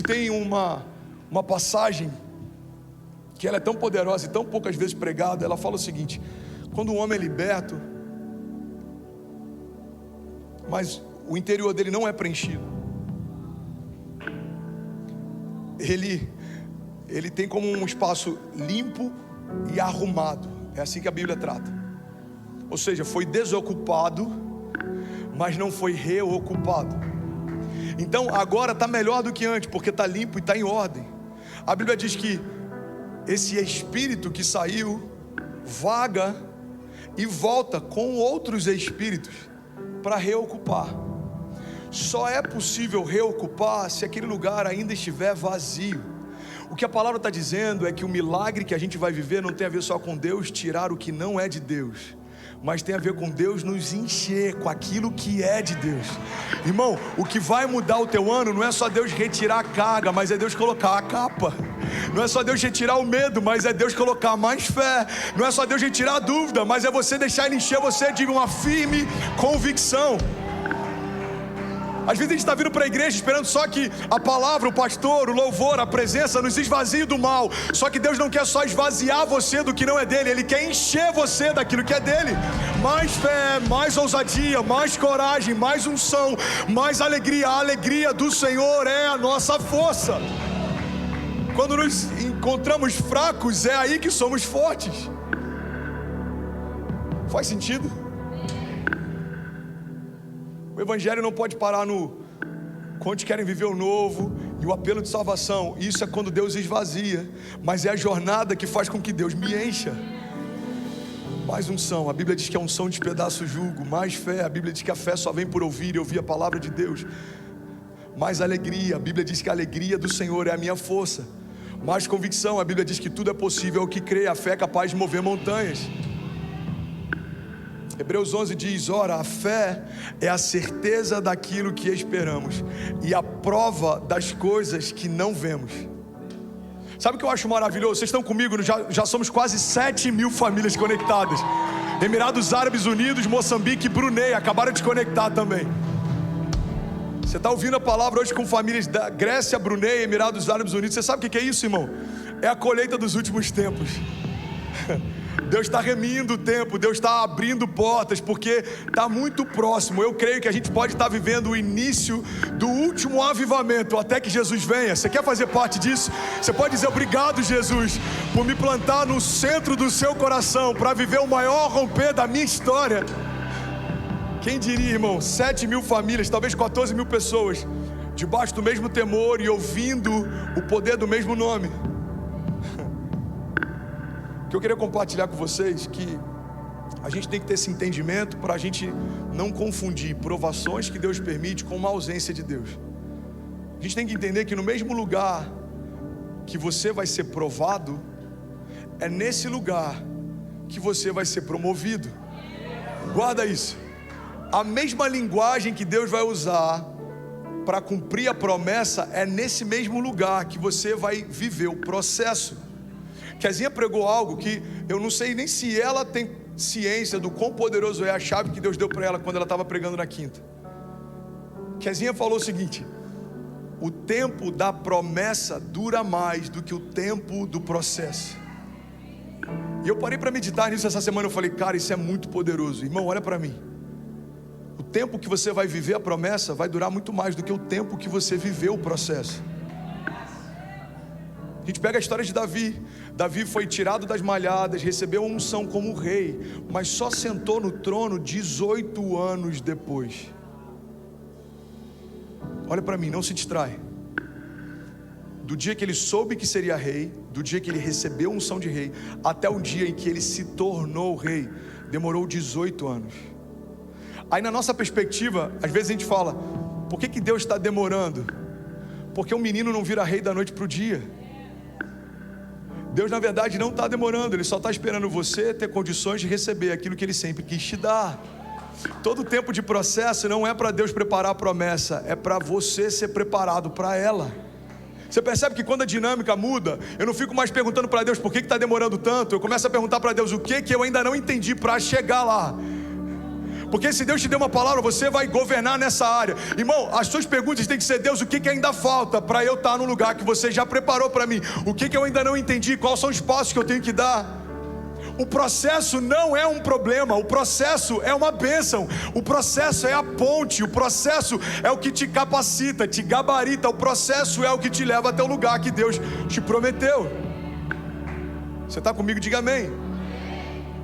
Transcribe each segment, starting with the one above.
tem uma passagem que ela é tão poderosa e tão poucas vezes pregada. Ela fala o seguinte: quando um homem é liberto, mas o interior dele não é preenchido, ele tem como um espaço limpo e arrumado. É assim que a Bíblia trata. Ou seja, foi desocupado, mas não foi reocupado. Então agora está melhor do que antes, porque está limpo e está em ordem. A Bíblia diz que esse espírito que saiu vaga e volta com outros espíritos para reocupar. Só é possível reocupar se aquele lugar ainda estiver vazio. O que a palavra está dizendo é que o milagre que a gente vai viver não tem a ver só com Deus tirar o que não é de Deus, mas tem a ver com Deus nos encher com aquilo que é de Deus. Irmão, o que vai mudar o teu ano não é só Deus retirar a carga, mas é Deus colocar a capa. Não é só Deus retirar o medo, mas é Deus colocar mais fé. Não é só Deus retirar a dúvida, mas é você deixar Ele encher você de uma firme convicção. Às vezes a gente está vindo para a igreja esperando só que a palavra, o pastor, o louvor, a presença nos esvazie do mal. Só que Deus não quer só esvaziar você do que não é dele, Ele quer encher você daquilo que é dele. Mais fé, mais ousadia, mais coragem, mais unção, mais alegria. A alegria do Senhor é a nossa força. Quando nos encontramos fracos, é aí que somos fortes. Faz sentido? O evangelho não pode parar no quantos querem viver o novo e o apelo de salvação. Isso é quando Deus esvazia, mas é a jornada que faz com que Deus me encha. Mais unção, a Bíblia diz que a unção despedaça o jugo. Mais fé, a Bíblia diz que a fé só vem por ouvir e ouvir a palavra de Deus. Mais alegria, a Bíblia diz que a alegria do Senhor é a minha força. Mais convicção, a Bíblia diz que tudo é possível ao que crê. A fé é capaz de mover montanhas. Hebreus 11 diz: ora, a fé é a certeza daquilo que esperamos e a prova das coisas que não vemos. Sabe o que eu acho maravilhoso? Vocês estão comigo? Já somos quase 7.000 famílias conectadas. Emirados Árabes Unidos, Moçambique e Brunei acabaram de conectar também. Você está ouvindo a palavra hoje com famílias da Grécia, Brunei, Emirados Árabes Unidos. Você sabe o que é isso, irmão? É a colheita dos últimos tempos. Deus está remindo o tempo, Deus está abrindo portas, porque está muito próximo. Eu creio que a gente pode estar vivendo o início do último avivamento, até que Jesus venha. Você quer fazer parte disso? Você pode dizer: obrigado, Jesus, por me plantar no centro do seu coração, para viver o maior romper da minha história. Quem diria, irmão, 7.000 famílias, talvez 14.000 pessoas, debaixo do mesmo temor e ouvindo o poder do mesmo nome. Que eu queria compartilhar com vocês que a gente tem que ter esse entendimento para a gente não confundir provações que Deus permite com uma ausência de Deus. A gente tem que entender que no mesmo lugar que você vai ser provado, é nesse lugar que você vai ser promovido. Guarda isso. A mesma linguagem que Deus vai usar para cumprir a promessa, é nesse mesmo lugar que você vai viver o processo. Kezinha pregou algo que eu não sei nem se ela tem ciência do quão poderoso é a chave que Deus deu para ela quando ela estava pregando na quinta. Kezinha falou o seguinte: o tempo da promessa dura mais do que o tempo do processo. E eu parei para meditar nisso essa semana. Eu falei: cara, isso é muito poderoso. Irmão, olha para mim. O tempo que você vai viver a promessa vai durar muito mais do que o tempo que você viveu o processo. A gente pega a história de Davi. Davi foi tirado das malhadas, recebeu a unção como rei, mas só sentou no trono 18 anos depois. Olha para mim, não se distrai. Do dia que ele soube que seria rei, do dia que ele recebeu a unção de rei, até o dia em que ele se tornou rei, demorou 18 anos. Aí na nossa perspectiva, às vezes a gente fala: por que Deus está demorando? Porque um menino não vira rei da noite para o dia. Deus na verdade não está demorando, Ele só está esperando você ter condições de receber aquilo que Ele sempre quis te dar. Todo tempo de processo não é para Deus preparar a promessa, é para você ser preparado para ela. Você percebe que quando a dinâmica muda, eu não fico mais perguntando para Deus por que está demorando tanto. Eu começo a perguntar para Deus o que eu ainda não entendi para chegar lá. Porque se Deus te deu uma palavra, você vai governar nessa área. Irmão, as suas perguntas têm que ser: Deus, o que ainda falta para eu estar no lugar que você já preparou para mim? O que eu ainda não entendi? Quais são os passos que eu tenho que dar? O processo não é um problema, o processo é uma bênção, o processo é a ponte, o processo é o que te capacita, te gabarita, o processo é o que te leva até o lugar que Deus te prometeu. Você está comigo? Diga amém.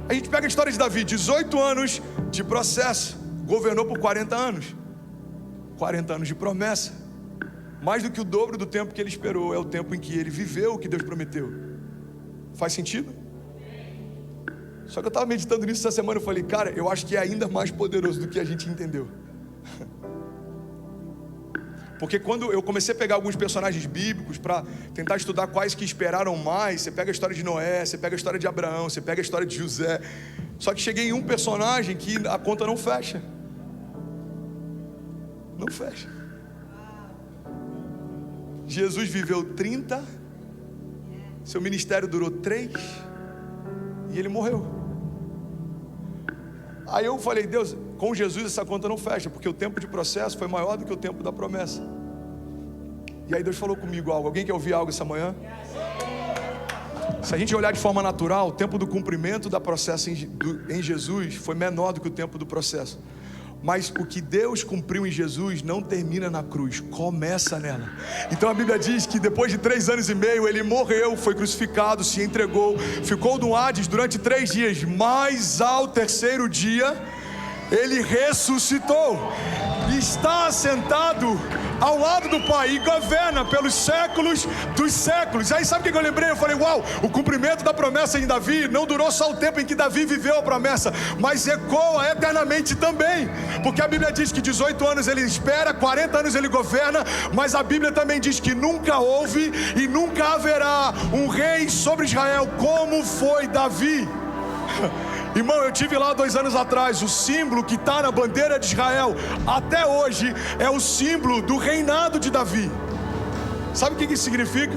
A gente pega a história de Davi, 18 anos de processo, governou por 40 anos, 40 anos de promessa, mais do que o dobro do tempo que ele esperou, é o tempo em que ele viveu o que Deus prometeu. Faz sentido? Só que eu estava meditando nisso essa semana, eu falei, cara, eu acho que é ainda mais poderoso do que a gente entendeu. Porque quando eu comecei a pegar alguns personagens bíblicos para tentar estudar quais que esperaram mais, você pega a história de Noé, você pega a história de Abraão, você pega a história de José, só que cheguei em um personagem que a conta não fecha. Não fecha. Jesus viveu 30, seu ministério durou 3 e ele morreu. Aí eu falei, Deus, com Jesus essa conta não fecha, porque o tempo de processo foi maior do que o tempo da promessa. E aí Deus falou comigo algo. Alguém quer ouvir algo essa manhã? Se a gente olhar de forma natural, o tempo do cumprimento da processo em Jesus foi menor do que o tempo do processo. Mas o que Deus cumpriu em Jesus não termina na cruz, começa nela. Então a Bíblia diz que depois de 3 anos e meio ele morreu, foi crucificado, se entregou, ficou no Hades durante 3 dias, mas ao 3º dia ele ressuscitou, está assentado ao lado do Pai e governa pelos séculos dos séculos. Aí sabe o que eu lembrei? Eu falei, uau, o cumprimento da promessa em Davi não durou só o tempo em que Davi viveu a promessa, mas ecoa eternamente também, porque a Bíblia diz que 18 anos ele espera, 40 anos ele governa, mas a Bíblia também diz que nunca houve e nunca haverá um rei sobre Israel como foi Davi. Irmão, eu estive lá 2 anos atrás. O símbolo que está na bandeira de Israel até hoje é o símbolo do reinado de Davi. Sabe o que isso significa?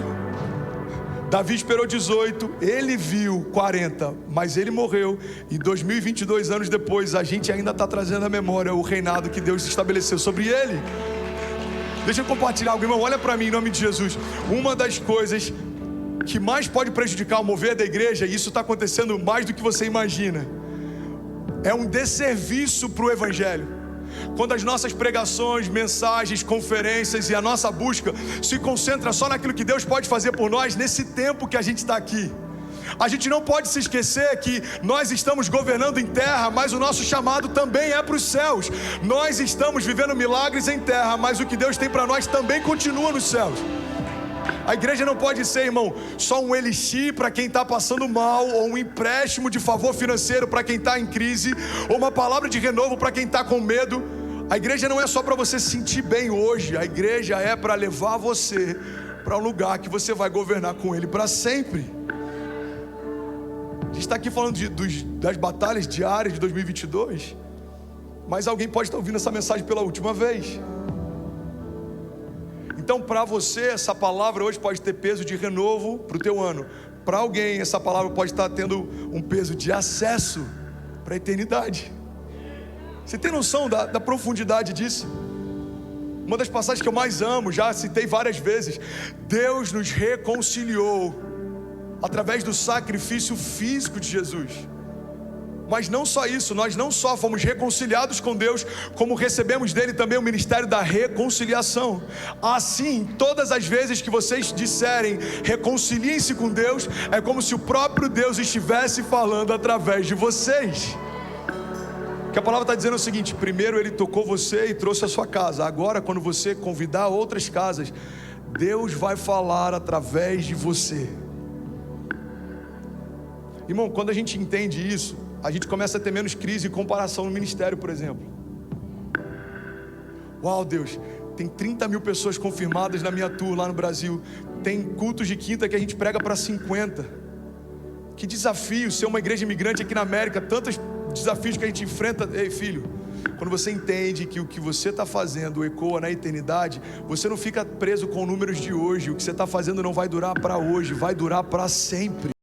Davi esperou 18, ele viu 40, mas ele morreu. E 2022 anos depois, a gente ainda está trazendo à memória o reinado que Deus estabeleceu sobre ele. Deixa eu compartilhar algo, irmão. Olha para mim em nome de Jesus. Uma das coisas que mais pode prejudicar o mover da igreja, e isso está acontecendo mais do que você imagina, é um desserviço para o evangelho. Quando as nossas pregações, mensagens, conferências e a nossa busca se concentra só naquilo que Deus pode fazer por nós nesse tempo que a gente está aqui. A gente não pode se esquecer que nós estamos governando em terra, mas o nosso chamado também é para os céus. Nós estamos vivendo milagres em terra, mas o que Deus tem para nós também continua nos céus. A igreja não pode ser, irmão, só um elixir para quem está passando mal, ou um empréstimo de favor financeiro para quem está em crise, ou uma palavra de renovo para quem está com medo. A igreja não é só para você se sentir bem hoje, a igreja é para levar você para um lugar que você vai governar com Ele para sempre. A gente está aqui falando das batalhas diárias de 2022, mas alguém pode estar ouvindo essa mensagem pela última vez. Então para você essa palavra hoje pode ter peso de renovo para o teu ano. Para alguém essa palavra pode estar tendo um peso de acesso para a eternidade. Você tem noção da profundidade disso? Uma das passagens que eu mais amo, já citei várias vezes, Deus nos reconciliou através do sacrifício físico de Jesus. Mas não só isso, nós não só fomos reconciliados com Deus, como recebemos dele também o ministério da reconciliação. Assim, todas as vezes que vocês disserem reconciliem-se com Deus, é como se o próprio Deus estivesse falando através de vocês. O que a palavra está dizendo é o seguinte: primeiro ele tocou você e trouxe a sua casa. Agora, quando você convidar outras casas, Deus vai falar através de você. Irmão, quando a gente entende isso, a gente começa a ter menos crise e comparação no ministério, por exemplo. Uau, Deus, tem 30 mil pessoas confirmadas na minha tour lá no Brasil. Tem cultos de quinta que a gente prega para 50. Que desafio ser uma igreja imigrante aqui na América. Tantos desafios que a gente enfrenta. Ei, filho, quando você entende que o que você está fazendo ecoa na eternidade, você não fica preso com números de hoje. O que você está fazendo não vai durar para hoje, vai durar para sempre.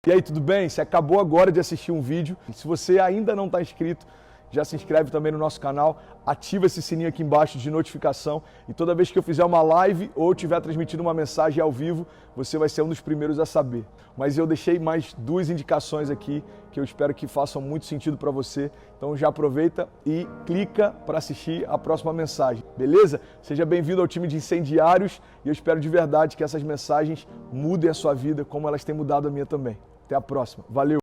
E aí, tudo bem? Você acabou agora de assistir um vídeo. Se você ainda não está inscrito, já se inscreve também no nosso canal, ativa esse sininho aqui embaixo de notificação e toda vez que eu fizer uma live ou estiver transmitindo uma mensagem ao vivo, você vai ser um dos primeiros a saber. Mas eu deixei mais 2 indicações aqui que eu espero que façam muito sentido para você. Então já aproveita e clica para assistir a próxima mensagem, beleza? Seja bem-vindo ao time de incendiários e eu espero de verdade que essas mensagens mudem a sua vida como elas têm mudado a minha também. Até a próxima. Valeu!